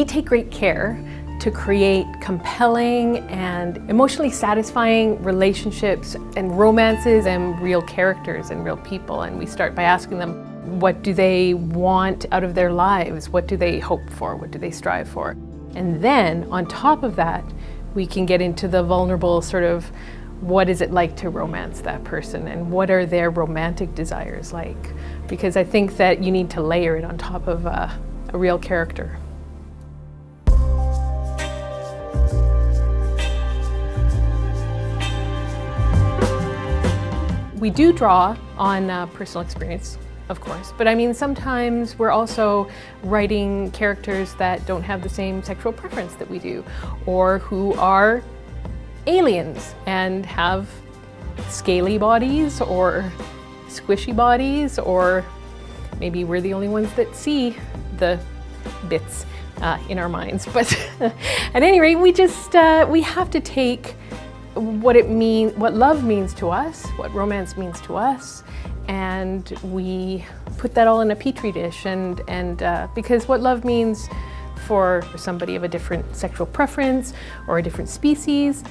We take great care to create compelling and emotionally satisfying relationships and romances and real characters and real people. And we start by asking them, what do they want out of their lives? What do they hope for? What do they strive for? And then on top of that, we can get into the vulnerable sort of, what is it like to romance that person and what are their romantic desires like? Because I think that you need to layer it on top of a real character. We do draw on personal experience, of course, but I mean, sometimes we're also writing characters that don't have the same sexual preference that we do, or who are aliens and have scaly bodies or squishy bodies, or maybe we're the only ones that see the bits in our minds. But at any rate, we have to take what love means to us, what romance means to us, and we put that all in a petri dish. And because what love means for somebody of a different sexual preference or a different species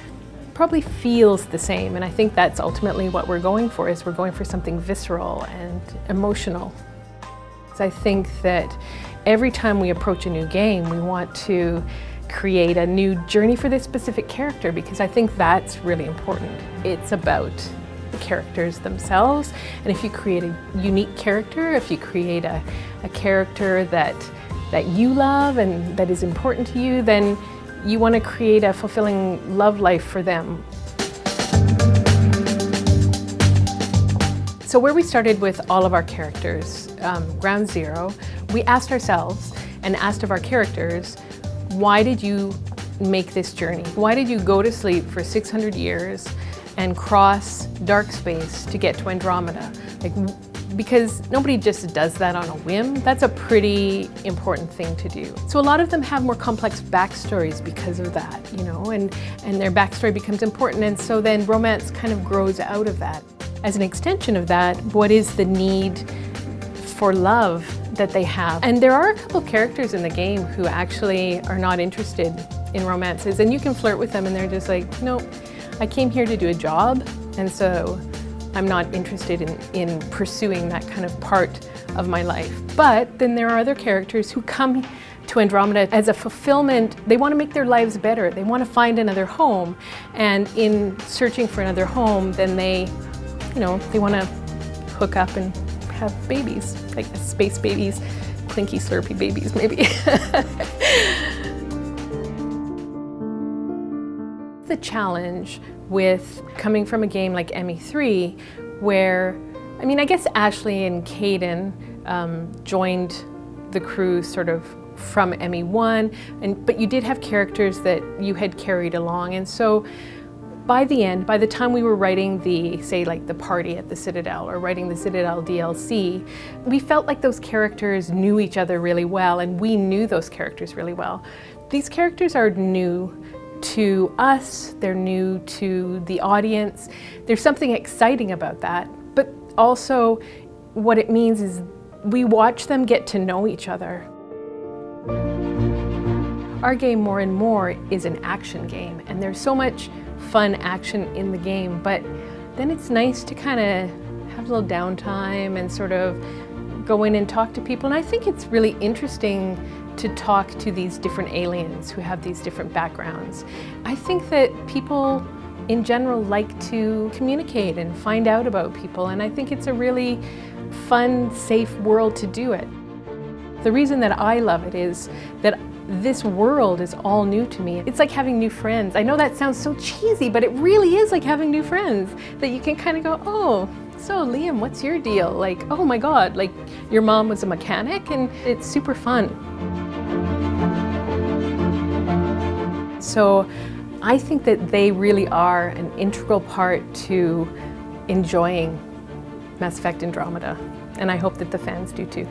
probably feels the same. And I think that's ultimately what we're going for, is we're going for something visceral and emotional. So I think that every time we approach a new game, we want to create a new journey for this specific character, because I think that's really important. It's about the characters themselves, and if you create a unique character, if you create a character that you love and that is important to you, then you want to create a fulfilling love life for them. So where we started with all of our characters, ground zero, we asked ourselves and asked of our characters, why did you make this journey? Why did you go to sleep for 600 years and cross dark space to get to Andromeda? Because nobody just does that on a whim. That's a pretty important thing to do. So a lot of them have more complex backstories because of that, you know, and their backstory becomes important, and so then romance kind of grows out of that. As an extension of that, what is the need for love that they have? And there are a couple of characters in the game who actually are not interested in romances, and you can flirt with them and they're just like, no, I came here to do a job, and so I'm not interested in pursuing that kind of part of my life. But then there are other characters who come to Andromeda as a fulfillment. They want to make their lives better. They want to find another home. And in searching for another home, then they want to hook up and have babies, like space babies, clinky slurpy babies maybe. The challenge with coming from a game like ME3, where, I mean, I guess Ashley and Caden joined the crew sort of from ME1, but you did have characters that you had carried along, and so by the time we were writing the party at the Citadel, or writing the Citadel DLC, we felt like those characters knew each other really well, and we knew those characters really well. These characters are new to us, they're new to the audience. There's something exciting about that, but also what it means is we watch them get to know each other. Our game more and more is an action game, and there's so much fun action in the game, but then it's nice to kind of have a little downtime and sort of go in and talk to people. And I think it's really interesting to talk to these different aliens who have these different backgrounds. I think that people in general like to communicate and find out about people, and I think it's a really fun, safe world to do it. The reason that I love it is that this world is all new to me. It's like having new friends. I know that sounds so cheesy, but it really is like having new friends, that you can kind of go, oh, so Liam, what's your deal? Like, oh my God, like your mom was a mechanic, and it's super fun. So I think that they really are an integral part to enjoying Mass Effect Andromeda, and I hope that the fans do too.